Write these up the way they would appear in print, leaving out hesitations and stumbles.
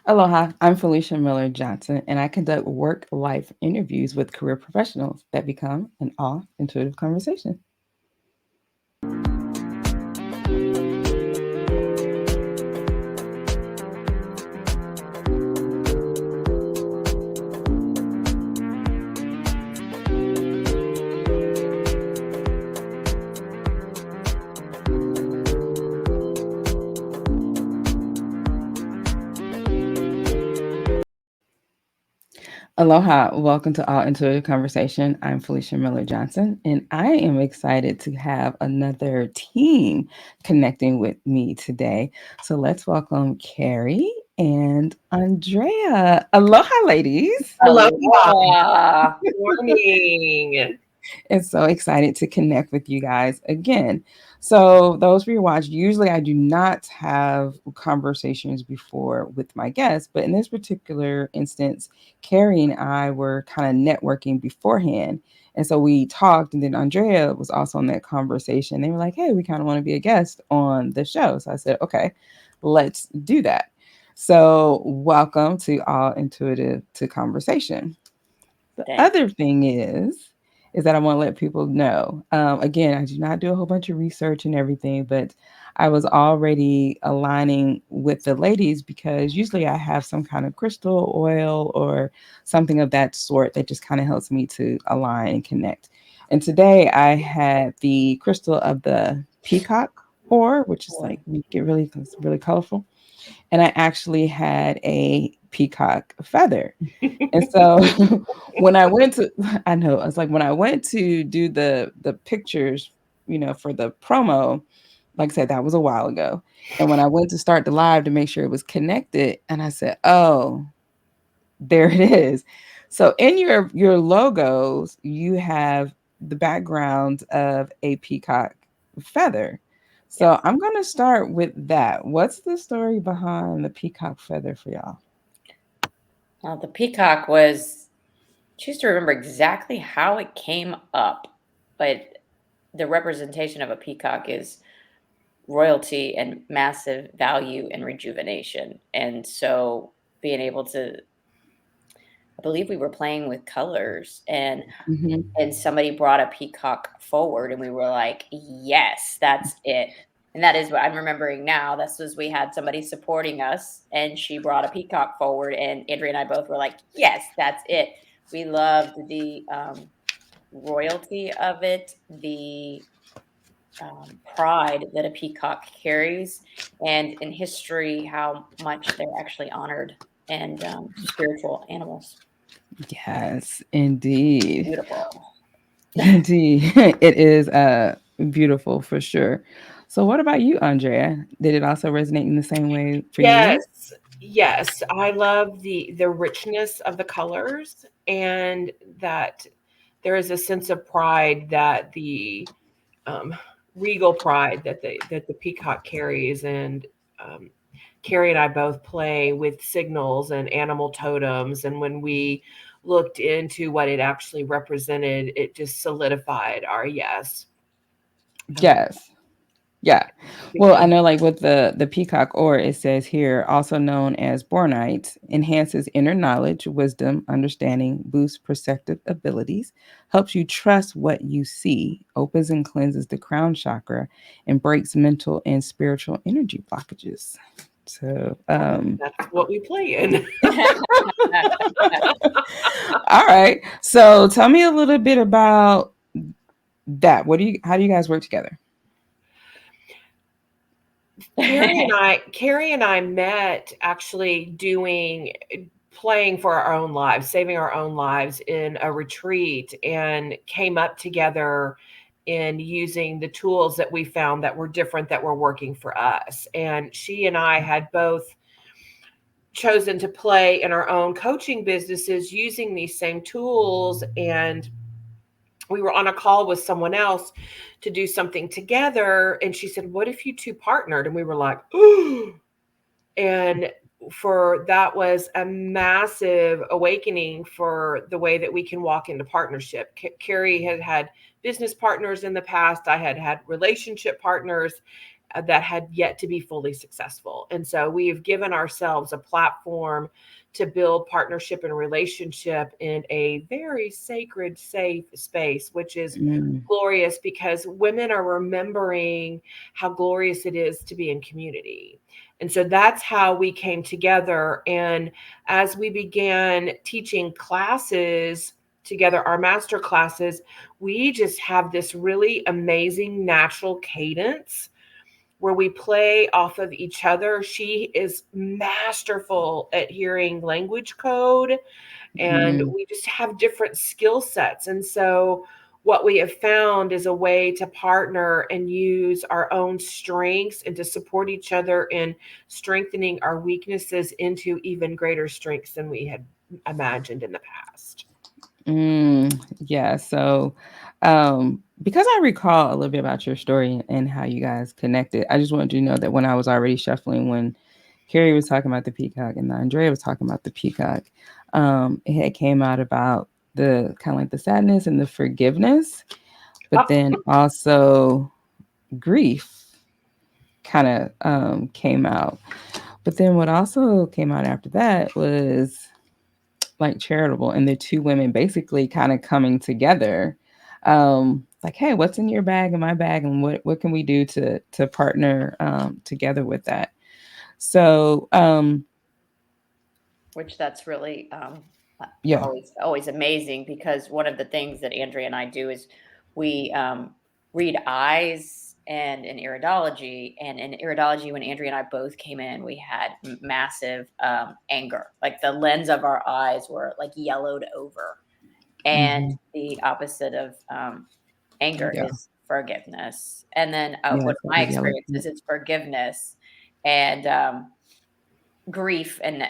Aloha, I'm Felicia Miller Johnson, and I conduct work life interviews with career professionals that become an all intuitive conversation. Aloha, welcome to All Intuitive Conversation. I'm Felicia Miller Johnson, and I am excited to have another team connecting with me today. So let's welcome Carrie and Andrea. Aloha, ladies. Aloha. Aloha. Morning. And so excited to connect with you guys again. So, those for you watch, usually I do not have conversations before with my guests, but in this particular instance, Carrie and I were kind of networking beforehand. And so we talked, and then Andrea was also in that conversation. They were like, hey, we kind of want to be a guest on the show. So I said, okay, let's do that. So, welcome to All Intuitive to Conversation. The Thanks. other thing is that I want to let people know. Again, I do not do a whole bunch of research and everything, but I was already aligning with the ladies because usually I have some kind of crystal oil or something of that sort that just kind of helps me to align and connect. And today I had the crystal of the peacock ore, which is like you get really it's really colorful. And I actually had a peacock feather. And so when I went to I know, I was like when I went to do the pictures, for the promo, like I said, that was a while ago. And when I went to start the live to make sure it was connected, and I said, "Oh, there it is." So in your logos, you have the background of a peacock feather. Yep. So I'm gonna start with that. What's the story behind the peacock feather for y'all? Well, the peacock was, choose to remember exactly how it came up, but the representation of a peacock is royalty and massive value and rejuvenation. And so being able to, I believe we were playing with colors Mhm. and somebody brought a peacock forward and we were like, yes, that's it. And that is what I'm remembering now. This was, we had somebody supporting us and she brought a peacock forward and Andrea and I both were like, yes, that's it. We loved the royalty of it, the pride that a peacock carries, and in history, how much they're actually honored and spiritual animals. Yes, indeed. Beautiful. Indeed. It is beautiful for sure. So what about you, Andrea? Did it also resonate in the same way for you? Yes, yes. I love the richness of the colors and that there is a sense of pride that the um, regal pride that the peacock carries. And um, Carrie and I both play with signals and animal totems. And when we looked into what it actually represented, it just solidified our yes. Um, Yes. Yeah. Well, because I know like with the peacock ore, it says here, also known as bornite, enhances inner knowledge, wisdom, understanding, boosts perceptive abilities, helps you trust what you see, opens and cleanses the crown chakra, and breaks mental and spiritual energy blockages. So, that's what we play in. all right. So tell me a little bit about that. How do you guys work together? Carrie and I met actually doing playing for our own lives, saving our own lives in a retreat, and came up together in using the tools that we found that were different that were working for us. And she and I had both chosen to play in our own coaching businesses using these same tools. And we were on a call with someone else to do something together, and she said, what if you two partnered? And we were like, ooh. And for that was a massive awakening for the way that we can walk into partnership. Carrie had had business partners in the past. I had had relationship partners, that had yet to be fully successful. And so we have given ourselves a platform to build partnership and relationship in a very sacred, safe space, which is Mm. glorious because women are remembering how glorious it is to be in community. And so that's how we came together. And as we began teaching classes together, our master classes, we just have this really amazing natural cadence where we play off of each other. She is masterful at hearing language code, and Mm. we just have different skill sets. And so, what we have found is a way to partner and use our own strengths and to support each other in strengthening our weaknesses into even greater strengths than we had imagined in the past. Yeah. So, because I recall a little bit about your story and how you guys connected, I just wanted you to know that when I was already shuffling, when Carrie was talking about the peacock and Andrea was talking about the peacock, it had came out about the kind of like the sadness and the forgiveness, but Oh, then also grief kind of came out. But then what also came out after that was like charitable and the two women basically kind of coming together, like, hey, what's in your bag and my bag, and what can we do to partner together with that. So Which that's really yeah. always amazing, because one of the things that Andrea and I do is we read eyes and in iridology. And in iridology, when Andrea and I both came in, we had massive anger. Like the lens of our eyes were like yellowed over. And Hmm. the opposite of anger Yeah. is forgiveness. And then Yeah, what it's like my a yellow experience tint. is, it's forgiveness and grief. And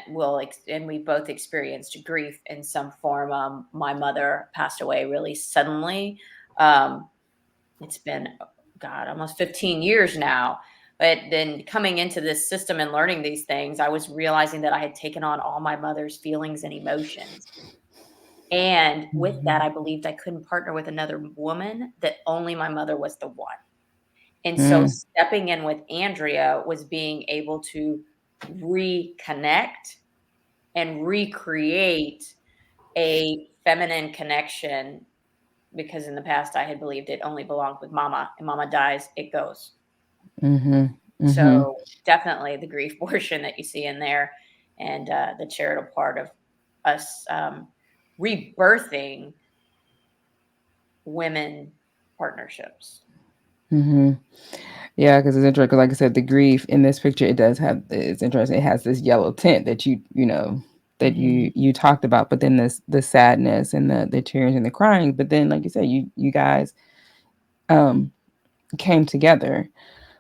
and we both experienced grief in some form. My mother passed away really suddenly. um it's been, God, almost 15 years now. But then coming into this system and learning these things, I was realizing that I had taken on all my mother's feelings and emotions. And with that, Hmm. I believed I couldn't partner with another woman, that only my mother was the one. And so Mm. stepping in with Andrea was being able to reconnect and recreate a feminine connection, because in the past I had believed it only belonged with mama, and mama dies, it goes. Hmm. Hmm. So definitely the grief portion that you see in there, and the charitable part of us rebirthing women partnerships. Hmm. Yeah, because it's interesting. Because like I said, the grief in this picture, it does have. It's interesting. It has this yellow tint that that mhm. you talked about. But then this the sadness and the tears and the crying. But then, like you said, you guys um came together.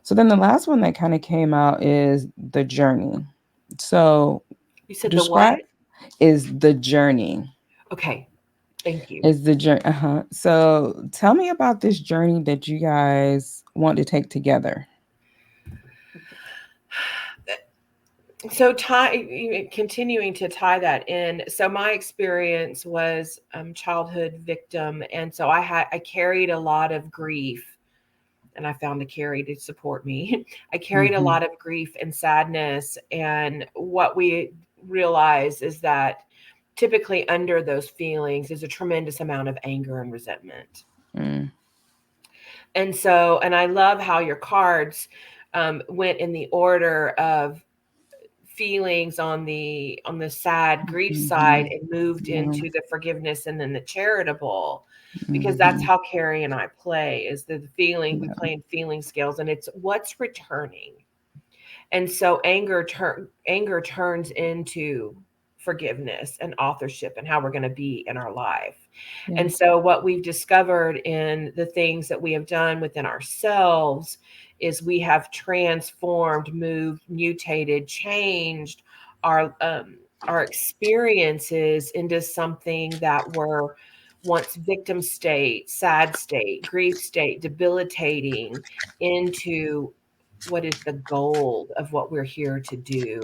So then the last one that kind of came out is the journey. So You said the what? describe is the journey. Okay, thank you. Is the journey. Uh-huh. So tell me about this journey that you guys want to take together. So continuing to tie that in. So my experience was childhood victim, and so I carried a lot of grief, and I found a Carrie to support me. I carried a Mm-hmm. lot of grief and sadness, and what we realize is that typically under those feelings is a tremendous amount of anger and resentment. Mm. And so, and I love how your cards went in the order of feelings on the sad grief side Mhm. and moved Yeah. into the forgiveness and then the charitable, because that's Mhm. how Carrie and I play, is the feeling, we Yeah. play in feeling scales, and it's what's returning. And so anger turns into forgiveness and authorship and how we're going to be in our life. Yeah. And so what we've discovered in the things that we have done within ourselves is we have transformed, moved, mutated, changed our our experiences into something that were once victim state, sad state, grief state, debilitating, into what is the goal of what we're here to do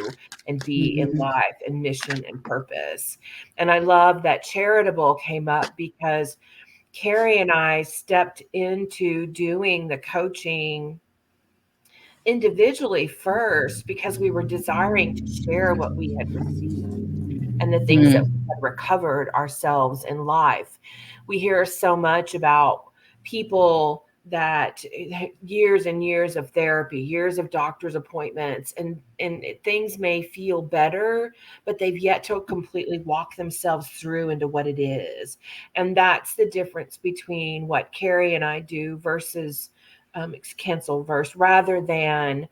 and be in Mhm. life and mission and purpose. And I love that charitable came up because Carrie and I stepped into doing the coaching individually first because we were desiring to share what we had received and the things that Mm. we had recovered ourselves in life. We hear so much about people that years and years of therapy, years of doctor's appointments, and things may feel better, but they've yet to completely walk themselves through into what it is. And that's the difference between what Carrie and I do versus cancel verse rather than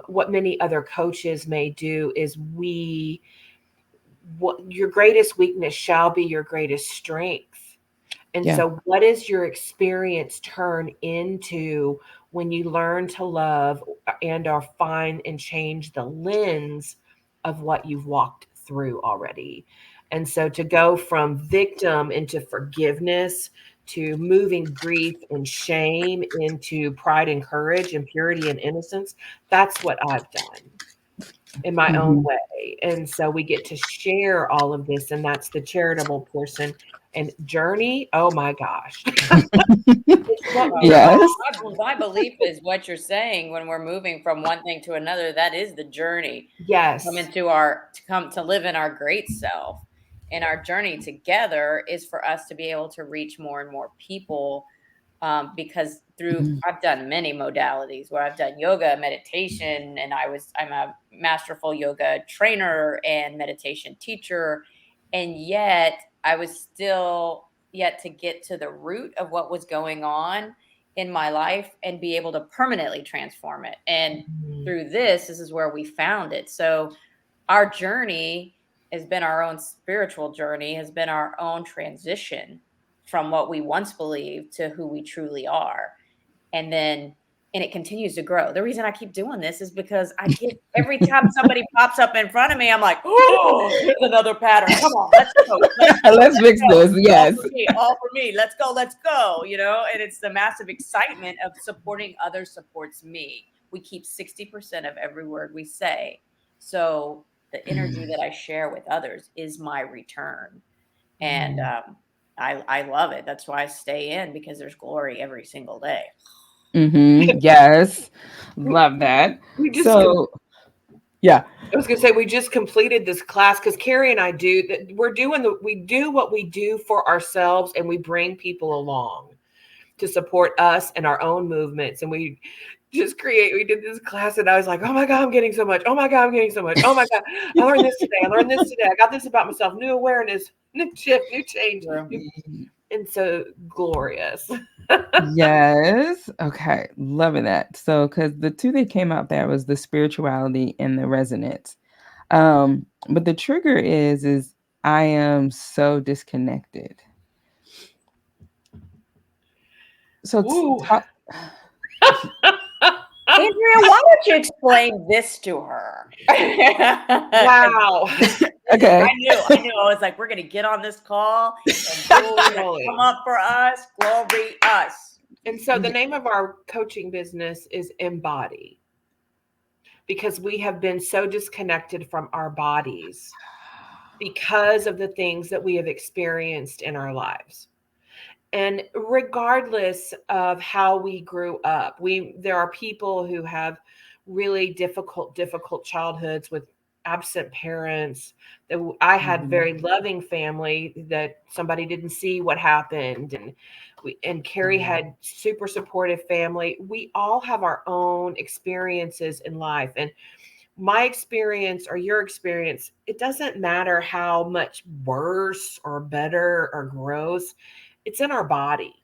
what many other coaches may do is we what your greatest weakness shall be your greatest strength. And Yeah. so, what does your experience turn into when you learn to love and or find and change the lens of what you've walked through already? And so, to go from victim into forgiveness, to moving grief and shame into pride and courage and purity and innocence, that's what I've done in my own Hmm. way. And so we get to share all of this, and that's the charitable portion. And journey, oh my gosh. It's what Well, we're my, Yes. all my belief is what you're saying when we're moving from one thing to another. That is the journey to come yes. into our to come to live in our great self. And our journey together is for us to be able to reach more and more people. Because through Mhm. I've done many modalities where I've done yoga, meditation, and I'm a masterful yoga trainer and meditation teacher, and yet I was still yet to get to the root of what was going on in my life and be able to permanently transform it. And Mhm. through this is where we found it. So our journey has been our own spiritual journey, has been our own transition from what we once believed to who we truly are. And then, and it continues to grow. The reason I keep doing this is because I get every time somebody pops up in front of me, I'm like, oh, here's another pattern. Come on, let's go. Let's go. Let's Let's fix go. this. All Yes. for me. All for me. Let's go. Let's go. You know, and it's the massive excitement of supporting others supports me. We keep 60% of every word we say. So the energy that I share with others is my return. And I love it. That's why I stay in because there's glory every single day. Mm-hmm. Yes. Love that. We just So, yeah. I was going to say we just completed this class because Carrie and I do that. We do what we do for ourselves, and we bring people along to support us and our own movements. And we did this class, and I was like, oh my God, I'm getting so much. Oh my God, I'm getting so much. Oh my God, I learned this today. I learned this today. I got this about myself. New awareness, new shift, new change. And so glorious. Yes. Okay. Loving that. So, because the two that came out there was the spirituality and the resonance. But the trigger is I am so disconnected. So, Ooh. talk. Andrea, why don't you explain this to her? 'Cause Wow. this is, Okay. I knew. I was like, we're gonna get on this call and Julie's gonna Totally. come up for us, glory us. And so the name of our coaching business is Embody because we have been so disconnected from our bodies because of the things that we have experienced in our lives. And regardless of how we grew up, there are people who have really difficult childhoods with absent parents. I had Mhm. very loving family that somebody didn't see what happened, and Carrie Mhm. had super supportive family. We all have our own experiences in life, and my experience or your experience, it doesn't matter how much worse or better or gross, it's in our body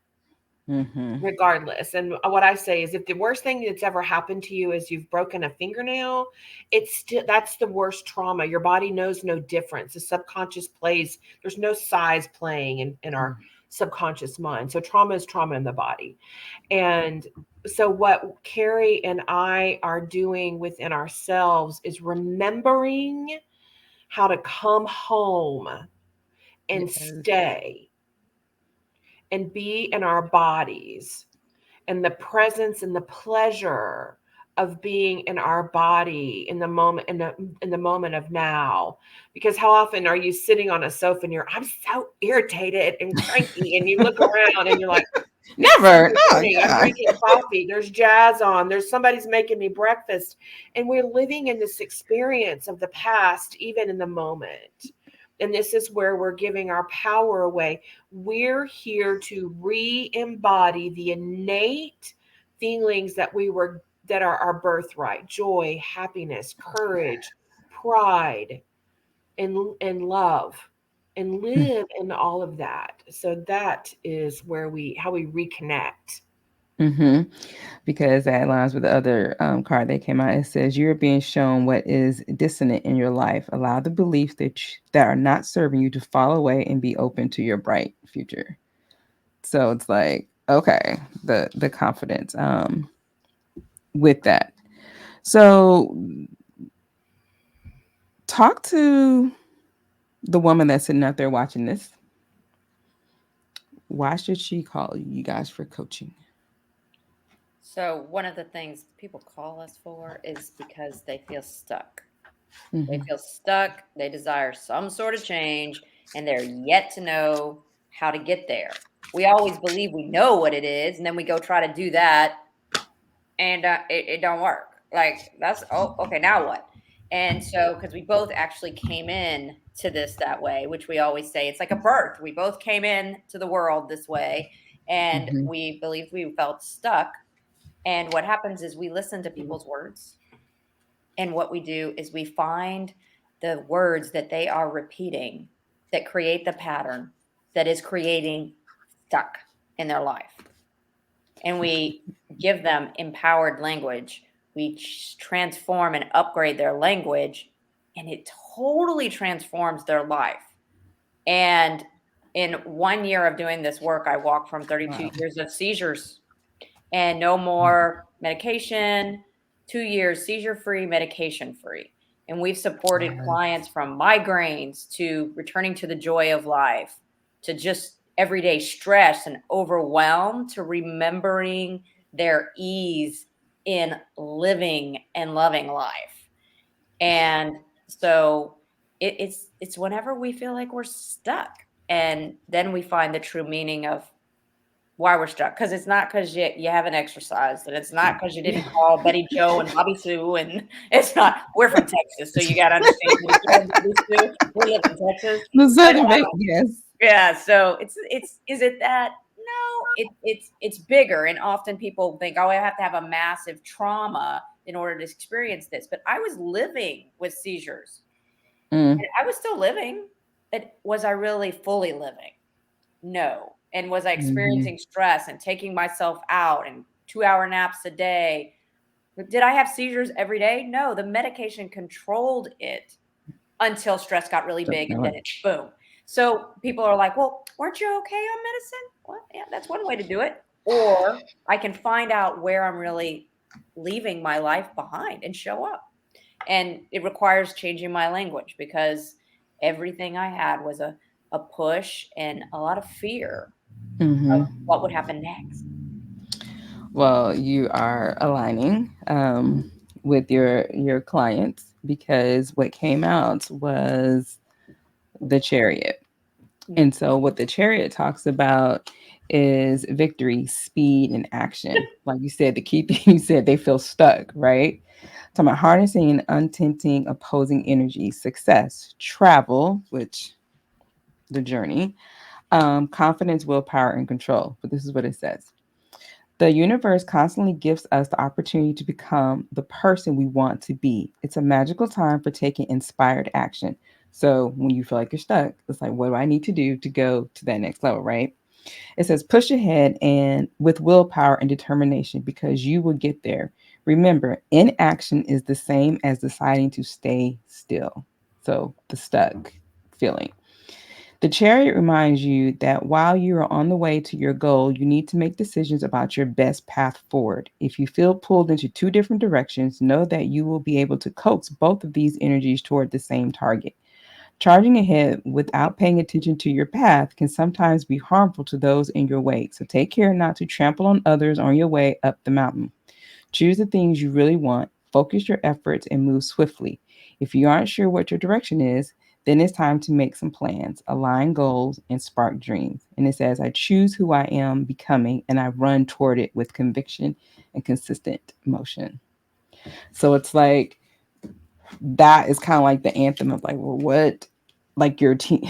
Mhm. regardless. And what I say is if the worst thing that's ever happened to you is you've broken a fingernail, it's still that's the worst trauma. Your body knows no difference. The subconscious plays, there's no size playing in our subconscious mind. So trauma is trauma in the body. And so what Carrie and I are doing within ourselves is remembering how to come home and Yes. stay and be in our bodies and the presence and the pleasure of being in our body in the moment, in the moment of now. Because how often are you sitting on a sofa and I'm so irritated and cranky, and you look around and you're like, it's Never. Sunday No, morning, I'm yeah. drinking coffee, there's jazz on, there's somebody's making me breakfast, and we're living in this experience of the past, even in the moment. And this is where we're giving our power away. We're here to re-embody the innate feelings that are our birthright: joy, happiness, courage, pride, and love, and live in all of that. So that is where how we reconnect. Mm-hmm. Because that aligns with the other card that came out. It says you're being shown what is dissonant in your life. Allow the beliefs that are not serving you to fall away and be open to your bright future. So it's like, okay, the confidence with that. So talk to the woman that's sitting out there watching this. Why should she call you guys for coaching? So, one of the things people call us for is because they feel stuck. They Mm-hmm. feel stuck, they desire some sort of change, and they're yet to know how to get there. We always believe we know what it is, and then we go try to do that, and it don't work. Like, that's, oh, okay, now what? And so, because we both actually came in to this that way, which we always say it's like a birth. We both came in to the world this way, and Mm-hmm. we believed we felt stuck. And what happens is we listen to people's words, and what we do is we find the words that they are repeating that create the pattern that is creating stuck in their life. And we give them empowered language. We transform and upgrade their language, and it totally transforms their life. And in 1 year of doing this work, I walked from 32 Wow. years of seizures and no more medication, 2 years seizure free, medication free. And we've supported clients from migraines to returning to the joy of life, to just everyday stress and overwhelm, to remembering their ease in living and loving life. And so it's whenever we feel like we're stuck, and then we find the true meaning of why we're stuck. Because it's not because you haven't exercised, and it's not because you didn't call Betty Joe and Bobby Sue, and it's not, we're from Texas, so you got to understand Betty Joe and Bobby Sue, we live in Texas. The And, Southern yes. yeah, so it's is it that? No, it's bigger, and often people think, oh, I have to have a massive trauma in order to experience this. But I was living with seizures, Mm. and I was still living, but was I really fully living? No. And was I Mm-hmm. experiencing stress and taking myself out and 2-hour naps a day? Did I have seizures every day? No, the medication controlled it until stress got really Don't big, and know then it. it boom. So people are like, well, weren't you okay on medicine? Well, yeah, that's one way to do it. Or I can find out where I'm really leaving my life behind and show up. And it requires changing my language, because everything I had was a push and a lot of fear of Mm-hmm. what would happen next. Well, you are aligning with your clients because what came out was the Chariot. And so what the Chariot talks about is victory, speed, and action. Like you said, the key thing you said, they feel stuck, right? Talking about harnessing and untinting opposing energy, success, travel, which the journey, confidence, willpower, and control. But this is what it says. The universe constantly gives us the opportunity to become the person we want to be. It's a magical time for taking inspired action. So when you feel like you're stuck, it's like, what do I need to do to go to that next level, right? It says push ahead and with willpower and determination because you will get there. Remember, inaction is the same as deciding to stay still. So the stuck feeling. The chariot reminds you that while you are on the way to your goal, you need to make decisions about your best path forward. If you feel pulled into two different directions, know that you will be able to coax both of these energies toward the same target. Charging ahead without paying attention to your path can sometimes be harmful to those in your wake. So take care not to trample on others on your way up the mountain. Choose the things you really want, focus your efforts, and move swiftly. If you aren't sure what your direction is, then it's time to make some plans, align goals, and spark dreams. And it says, I choose who I am becoming, and I run toward it with conviction and consistent motion. So it's like that is kind of like the anthem of like, well, what, like your team.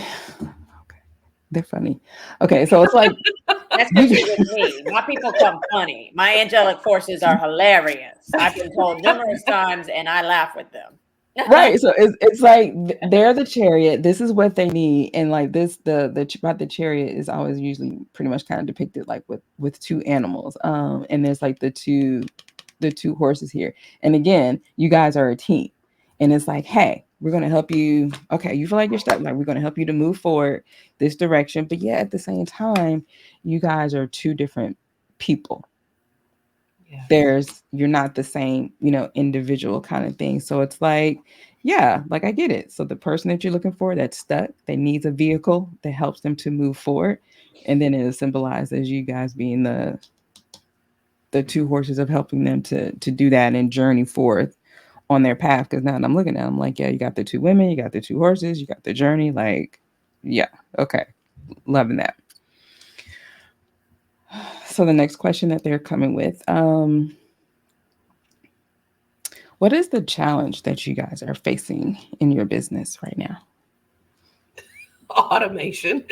They're funny. Okay, so it's like That's because you, you're with me. My people come funny. My angelic forces are hilarious. I've been told numerous times, and I laugh with them. right. So it's like they're the chariot. This is what they need, and like this, about the chariot is always usually pretty much kind of depicted like with two animals. And there's like the two horses here. And again, you guys are a team. And it's like, hey, we're going to help you. Okay, you feel like you're stuck. Like, we're going to help you to move forward this direction. But yeah, at the same time, you guys are two different people. Yeah. You're not the same, individual kind of thing. So it's like, yeah, like I get it. So the person that you're looking for that's stuck, that needs a vehicle that helps them to move forward. And then it is symbolized as you guys being the two horses of helping them to do that and journey forth on their path. Because now I'm looking at them like, yeah, you got the two women, you got the two horses, you got the journey. Like, yeah, okay, loving that. So the next question that they're coming with, what is the challenge that you guys are facing in your business right now? Automation.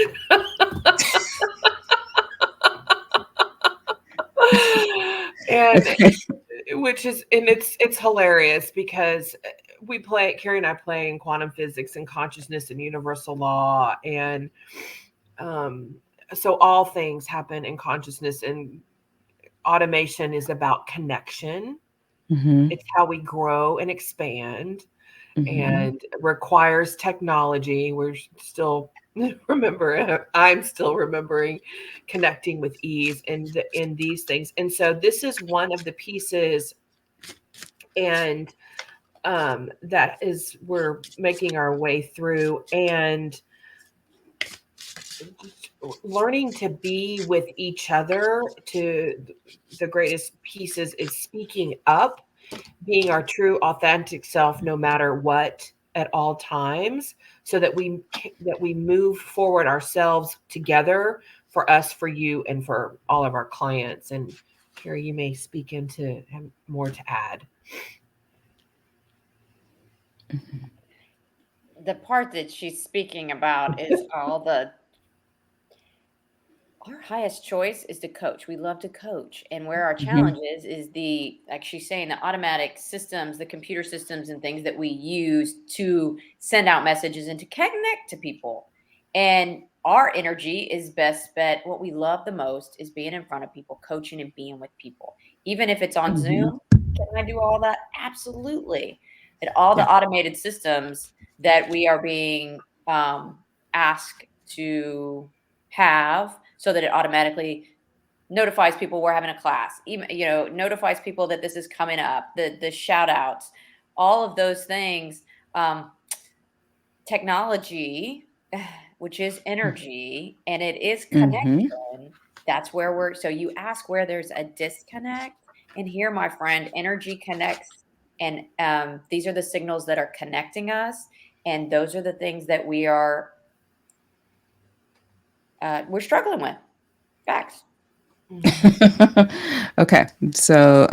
And Okay. which is, and it's hilarious because Carrie and I play in quantum physics and consciousness and universal law, and um so all things happen in consciousness, and automation is about connection. Mm-hmm. It's how we grow and expand, Mm-hmm. and requires technology. We're still I'm still remembering connecting with ease in these things. And so this is one of the pieces, and that is we're making our way through, and learning to be with each other. To the greatest pieces is speaking up, being our true authentic self no matter what, at all times, so that we move forward ourselves together, for us, for you, and for all of our clients. And Carrie, you may speak into, have more to add. The part that she's speaking about is our highest choice is to coach. We love to coach. And where our Mm-hmm. challenge is like she's saying, the automatic systems, the computer systems and things that we use to send out messages and to connect to people. And our energy is best spent. What we love the most is being in front of people, coaching and being with people. Even if it's on Mm-hmm. Zoom, can I do all that? Absolutely. And all the Yeah. automated systems that we are being asked to have, so that it automatically notifies people we're having a class, even, notifies people that this is coming up, the shout outs, all of those things. Technology, which is energy, and it is Mm-hmm. connection. That's where so you ask where there's a disconnect, and here, my friend, energy connects. And these are the signals that are connecting us, and those are the things that we're struggling with. Facts. Mhm. Okay. So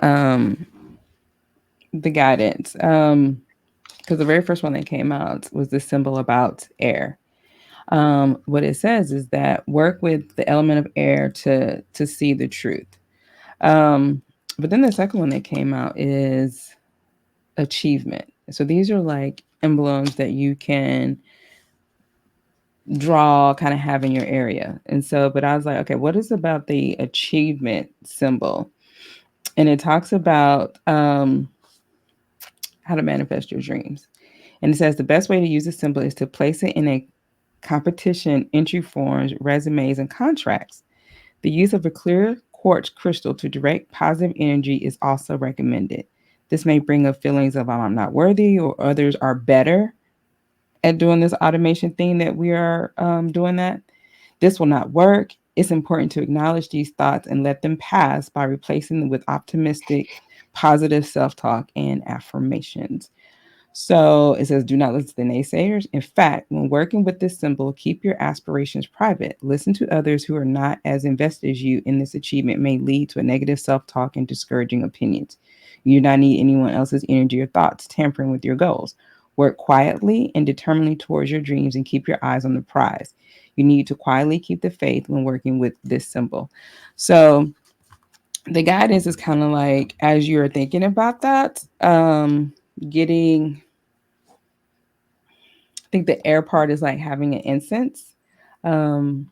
the guidance. Because the very first one that came out was the symbol about air. What it says is that work with the element of air to see the truth. But then the second one that came out is achievement. So these are like emblems that you can draw, kind of have in your area. And so, but I was like, okay, what is about the achievement symbol? And it talks about how to manifest your dreams. And it says the best way to use a symbol is to place it in a competition entry forms, resumes, and contracts. The use of a clear quartz crystal to direct positive energy is also recommended. This may bring up feelings of I'm not worthy or others are better at doing this automation thing that we are doing that. This will not work. It's important to acknowledge these thoughts and let them pass by replacing them with optimistic positive self-talk and affirmations. So it says, do not listen to the naysayers. In fact, when working with this symbol, keep your aspirations private. Listen to others who are not as invested as you in this achievement may lead to a negative self talk and discouraging opinions. You do not need anyone else's energy or thoughts tampering with your goals. Work quietly and determinedly towards your dreams and keep your eyes on the prize. You need to quietly keep the faith when working with this symbol. So the guidance is kind of like, as you're thinking about that, getting, I think the air part is like having an incense um,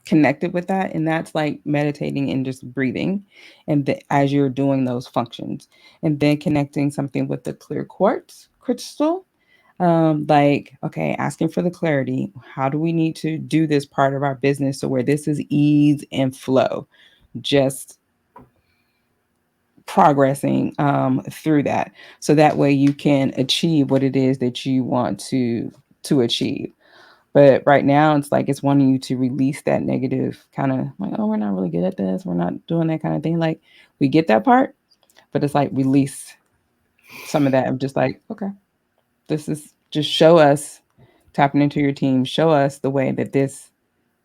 connected with that. And that's like meditating and just breathing. And as you're doing those functions, and then connecting something with the clear quartz crystal. Like, okay, asking for the clarity. How do we need to do this part of our business so where this is ease and flow? Just progressing through that, so that way you can achieve what it is that you want to achieve. But right now it's like it's wanting you to release that negative kind of like, oh, we're not really good at this, we're not doing that kind of thing. Like, we get that part, but it's like release some of that of just like, okay, this is just show us, tapping into your team, show us the way that this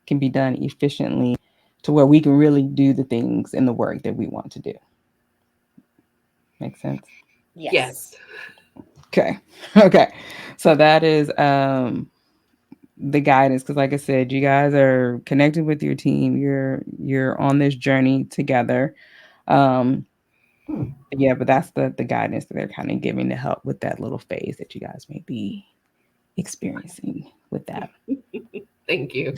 can be done efficiently to where we can really do the things and the work that we want to do. Make sense? Yes. Yes. Okay. Okay. So that is the guidance, because like I said, you guys are connected with your team. You're on this journey together. Um yeah, but that's the guidance that they're kind of giving to help with that little phase that you guys may be experiencing with that. Thank you.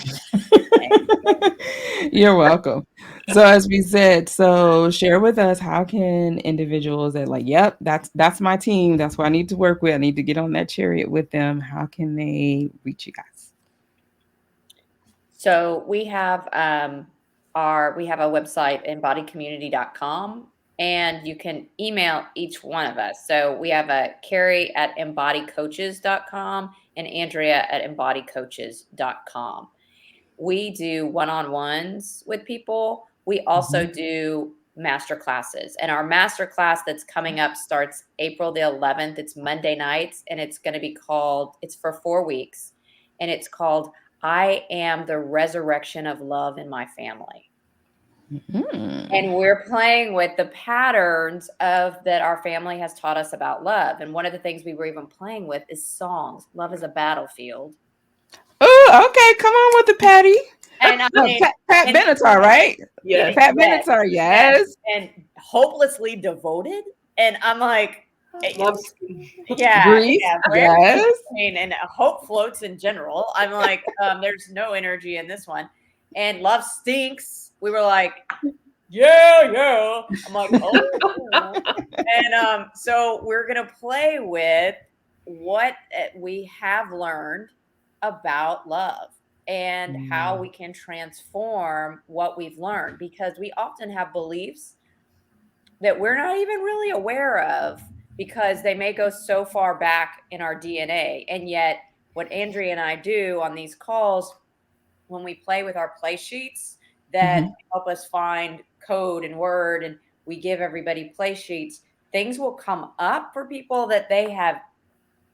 You're welcome. So as we said, so share with us, how can individuals that like, yep, that's my team, that's what I need to work with, I need to get on that chariot with them, how can they reach you guys? So we have we have a website, embodiedcommunity.com, and you can email each one of us. So we have a Carrie at embodiedcoaches.com and Andrea at embodiedcoaches.com. We do one-on-ones with people. We also do master classes, and our master class that's coming up starts April the 11th. It's Monday nights, and it's going to be called, it's for 4 weeks, and it's called I Am the Resurrection of Love in My Family. Mm-hmm. And we're playing with the patterns of that our family has taught us about love. And one of the things we were even playing with is songs. Love is a battlefield. Oh, okay, come on with the Patty. And I mean, Pat Benatar, right? Yes. Pat Benatar, yes. And hopelessly devoted. And I'm like, Loves. yeah, Grease, wherever yes. and hope floats in general. I'm like, there's no energy in this one. And love stinks. We were like, yeah. I'm like, oh. And so we're gonna play with what we have learned about love and how we can transform what we've learned, because we often have beliefs that we're not even really aware of, because they may go so far back in our DNA. And yet what Andrea and I do on these calls, when we play with our play sheets that help us find code and word, and we give everybody play sheets, things will come up for people that they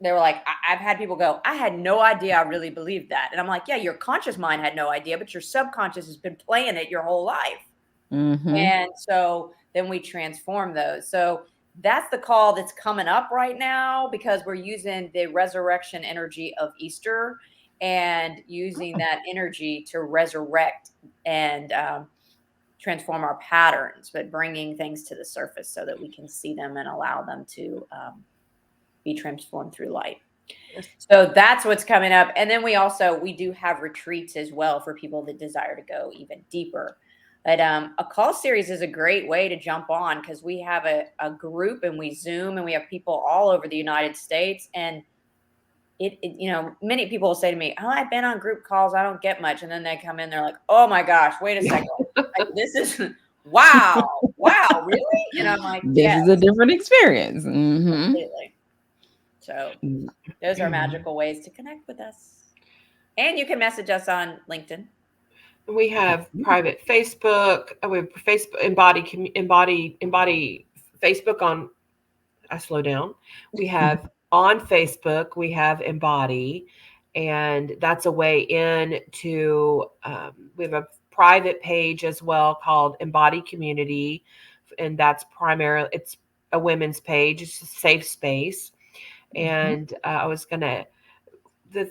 were like, I've had people go, I had no idea I really believed that. And I'm like, yeah, your conscious mind had no idea, but your subconscious has been playing it your whole life. And so then we transform those. So that's the call that's coming up right now, because we're using the resurrection energy of Easter and using that energy to resurrect and transform our patterns, but bringing things to the surface so that we can see them and allow them to be transformed through light. So that's what's coming up. And then we do have retreats as well for people that desire to go even deeper. But a call series is a great way to jump on, because we have a group and we Zoom and we have people all over the United States. And it many people will say to me, oh, I've been on group calls, I don't get much. And then they come in, they're like, oh my gosh, wait a second. Like, this is wow, really? And I'm like, This is a different experience. Completely. So those are magical ways to connect with us. And you can message us on LinkedIn. We have private Facebook. We have Facebook embody Facebook on, I slow down. We have on Facebook, we have Embody, and that's a way in to, we have a private page as well called Embody Community, and that's primarily, it's a women's page. It's a safe space. Mhm. And I was gonna, the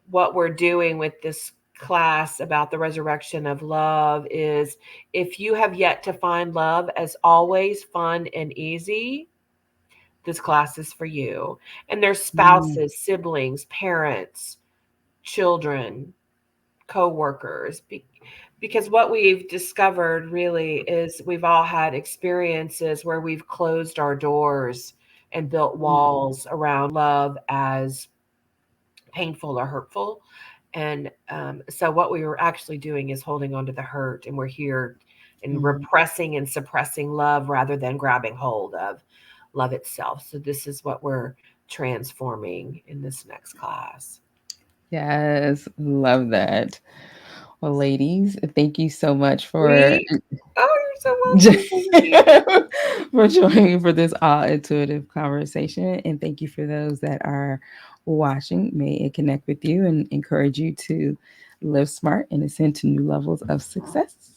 what we're doing with this class about the resurrection of love is, if you have yet to find love as always fun and easy, this class is for you. And there's Mm. spouses, siblings, parents, children, co-workers, because what we've discovered really is we've all had experiences where we've closed our doors and built Mm. walls around love as painful or hurtful. And so what we were actually doing is holding on to the hurt, and we're here and Mm. repressing and suppressing love rather than grabbing hold of love itself. So this is what we're transforming in this next class. Yes, love that. Well, ladies, thank you so much for We Oh, you're so welcome. Thank you. for joining for this all intuitive conversation. And thank you for those that are watching. May it connect with you and encourage you to live smart and ascend to new levels of success.